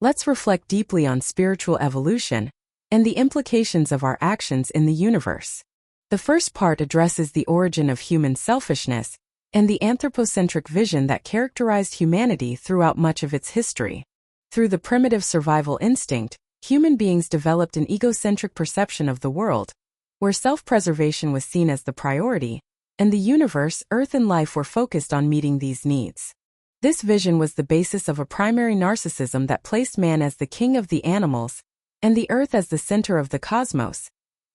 let's reflect deeply on spiritual evolution and the implications of our actions in the universe. The first part addresses the origin of human selfishness and the anthropocentric vision that characterized humanity throughout much of its history. Through the primitive survival instinct, human beings developed an egocentric perception of the world, where self-preservation was seen as the priority, and the universe, Earth, and life were focused on meeting these needs. This vision was the basis of a primary narcissism that placed man as the king of the animals and the Earth as the center of the cosmos,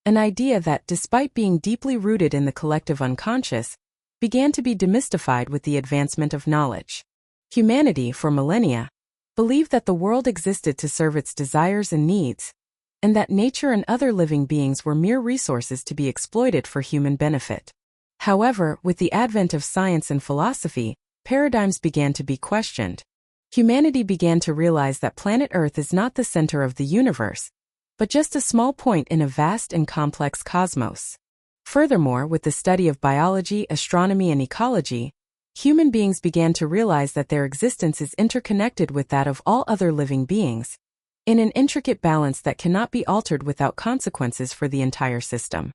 an idea that, despite being deeply rooted in the collective unconscious, began to be demystified with the advancement of knowledge. Humanity, for millennia, believed that the world existed to serve its desires and needs, and that nature and other living beings were mere resources to be exploited for human benefit. However, with the advent of science and philosophy, paradigms began to be questioned. Humanity began to realize that planet Earth is not the center of the universe, but just a small point in a vast and complex cosmos. Furthermore, with the study of biology, astronomy, and ecology, human beings began to realize that their existence is interconnected with that of all other living beings, in an intricate balance that cannot be altered without consequences for the entire system.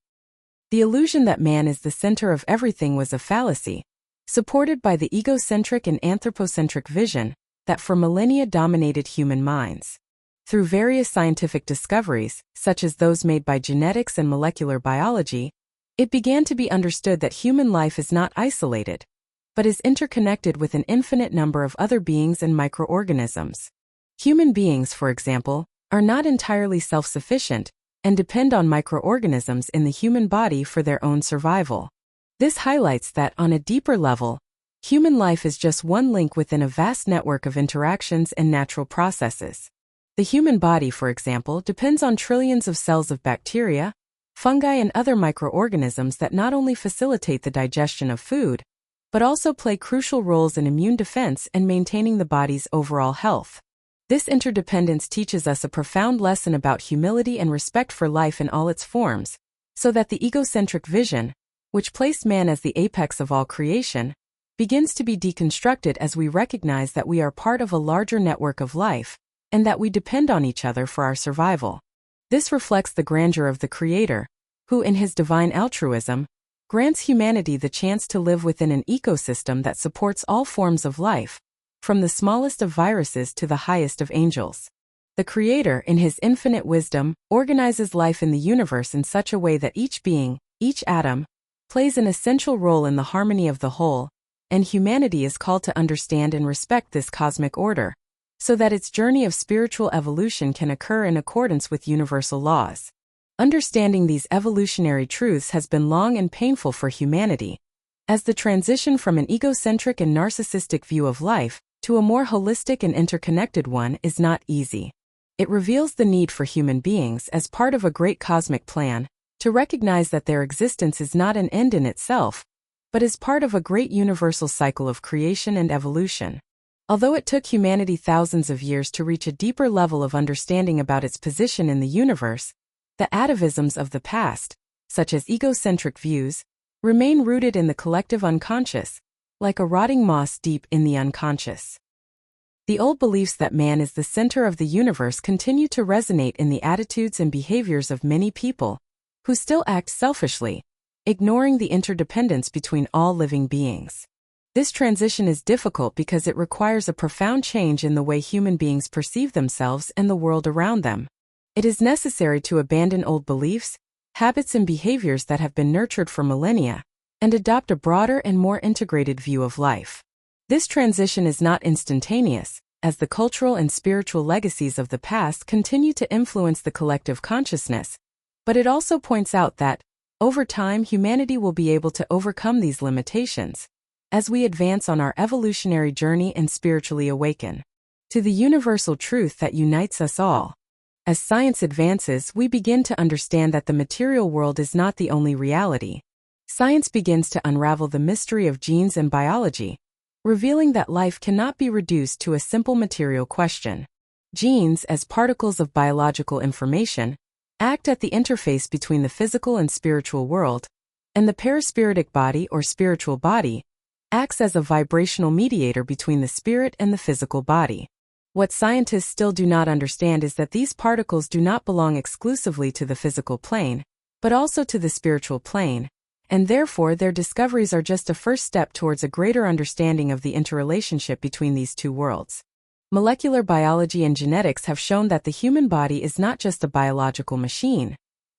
The illusion that man is the center of everything was a fallacy, supported by the egocentric and anthropocentric vision that for millennia dominated human minds. Through various scientific discoveries, such as those made by genetics and molecular biology, it began to be understood that human life is not isolated, but is interconnected with an infinite number of other beings and microorganisms. Human beings, for example, are not entirely self-sufficient and depend on microorganisms in the human body for their own survival. This highlights that, on a deeper level, human life is just one link within a vast network of interactions and natural processes. The human body, for example, depends on trillions of cells of bacteria, fungi, and other microorganisms that not only facilitate the digestion of food, but also play crucial roles in immune defense and maintaining the body's overall health. This interdependence teaches us a profound lesson about humility and respect for life in all its forms, so that the egocentric vision, which placed man as the apex of all creation, begins to be deconstructed as we recognize that we are part of a larger network of life, and that we depend on each other for our survival. This reflects the grandeur of the Creator, who, in his divine altruism, grants humanity the chance to live within an ecosystem that supports all forms of life, from the smallest of viruses to the highest of angels. The Creator, in his infinite wisdom, organizes life in the universe in such a way that each being, each atom, plays an essential role in the harmony of the whole, and humanity is called to understand and respect this cosmic order, so that its journey of spiritual evolution can occur in accordance with universal laws. Understanding these evolutionary truths has been long and painful for humanity, as the transition from an egocentric and narcissistic view of life to a more holistic and interconnected one is not easy. It reveals the need for human beings, as part of a great cosmic plan, to recognize that their existence is not an end in itself, but is part of a great universal cycle of creation and evolution. Although it took humanity thousands of years to reach a deeper level of understanding about its position in the universe, the atavisms of the past, such as egocentric views, remain rooted in the collective unconscious, like a rotting moss deep in the unconscious. The old beliefs that man is the center of the universe continue to resonate in the attitudes and behaviors of many people, who still act selfishly, ignoring the interdependence between all living beings. This transition is difficult because it requires a profound change in the way human beings perceive themselves and the world around them. It is necessary to abandon old beliefs, habits, and behaviors that have been nurtured for millennia, and adopt a broader and more integrated view of life. This transition is not instantaneous, as the cultural and spiritual legacies of the past continue to influence the collective consciousness, but it also points out that, over time, humanity will be able to overcome these limitations as we advance on our evolutionary journey and spiritually awaken to the universal truth that unites us all. As science advances, we begin to understand that the material world is not the only reality. Science begins to unravel the mystery of genes and biology, revealing that life cannot be reduced to a simple material question. Genes, as particles of biological information, act at the interface between the physical and spiritual world, and the perispiritic body or spiritual body acts as a vibrational mediator between the spirit and the physical body. What scientists still do not understand is that these particles do not belong exclusively to the physical plane, but also to the spiritual plane, and therefore their discoveries are just a first step towards a greater understanding of the interrelationship between these two worlds. Molecular biology and genetics have shown that the human body is not just a biological machine,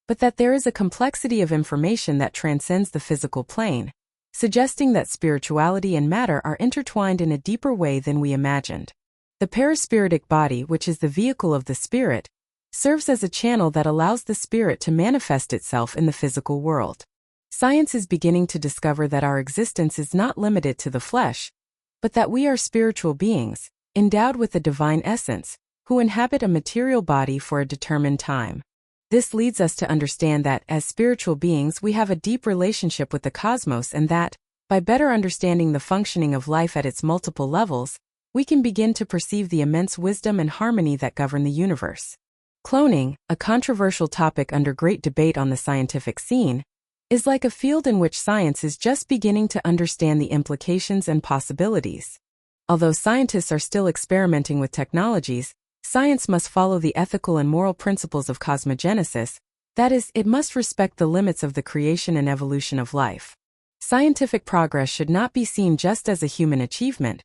but that there is a complexity of information that transcends the physical plane, suggesting that spirituality and matter are intertwined in a deeper way than we imagined. The perispiritic body, which is the vehicle of the spirit, serves as a channel that allows the spirit to manifest itself in the physical world. Science is beginning to discover that our existence is not limited to the flesh, but that we are spiritual beings, endowed with a divine essence, who inhabit a material body for a determined time. This leads us to understand that, as spiritual beings, we have a deep relationship with the cosmos, and that, by better understanding the functioning of life at its multiple levels, we can begin to perceive the immense wisdom and harmony that govern the universe. Cloning, a controversial topic under great debate on the scientific scene, is like a field in which science is just beginning to understand the implications and possibilities. Although scientists are still experimenting with technologies, science must follow the ethical and moral principles of cosmogenesis, that is, it must respect the limits of the creation and evolution of life. Scientific progress should not be seen just as a human achievement,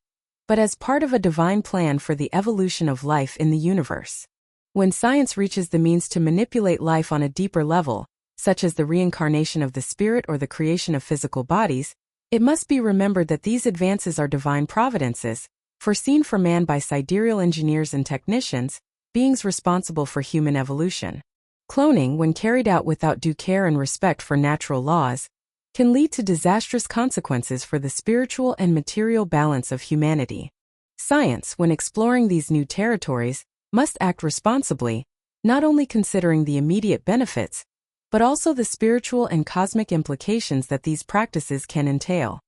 but as part of a divine plan for the evolution of life in the universe. When science reaches the means to manipulate life on a deeper level, such as the reincarnation of the spirit or the creation of physical bodies, it must be remembered that these advances are divine providences, foreseen for man by sidereal engineers and technicians, beings responsible for human evolution. Cloning, when carried out without due care and respect for natural laws, can lead to disastrous consequences for the spiritual and material balance of humanity. Science, when exploring these new territories, must act responsibly, not only considering the immediate benefits, but also the spiritual and cosmic implications that these practices can entail.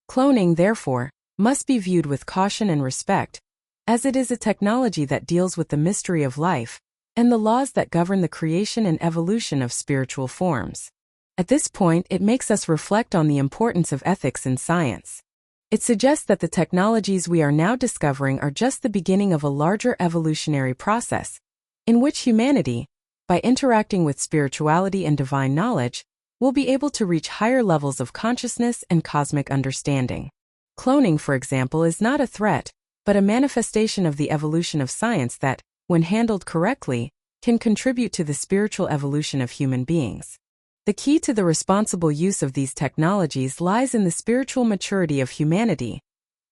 Cloning, therefore, must be viewed with caution and respect, as it is a technology that deals with the mystery of life and the laws that govern the creation and evolution of spiritual forms. At this point, it makes us reflect on the importance of ethics in science. It suggests that the technologies we are now discovering are just the beginning of a larger evolutionary process, in which humanity, by interacting with spirituality and divine knowledge, will be able to reach higher levels of consciousness and cosmic understanding. Cloning, for example, is not a threat, but a manifestation of the evolution of science that, when handled correctly, can contribute to the spiritual evolution of human beings. The key to the responsible use of these technologies lies in the spiritual maturity of humanity,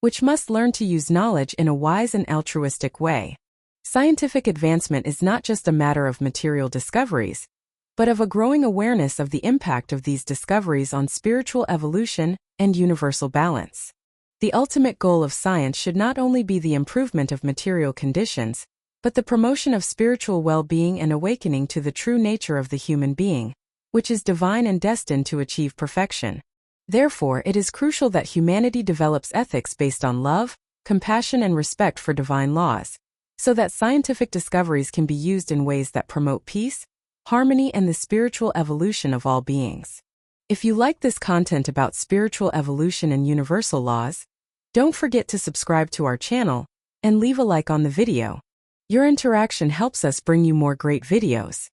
which must learn to use knowledge in a wise and altruistic way. Scientific advancement is not just a matter of material discoveries, but of a growing awareness of the impact of these discoveries on spiritual evolution and universal balance. The ultimate goal of science should not only be the improvement of material conditions, but the promotion of spiritual well-being and awakening to the true nature of the human being, which is divine and destined to achieve perfection. Therefore, it is crucial that humanity develops ethics based on love, compassion, and respect for divine laws, so that scientific discoveries can be used in ways that promote peace, harmony, and the spiritual evolution of all beings. If you like this content about spiritual evolution and universal laws, don't forget to subscribe to our channel and leave a like on the video. Your interaction helps us bring you more great videos.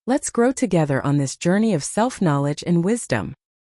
Let's grow together on this journey of self-knowledge and wisdom.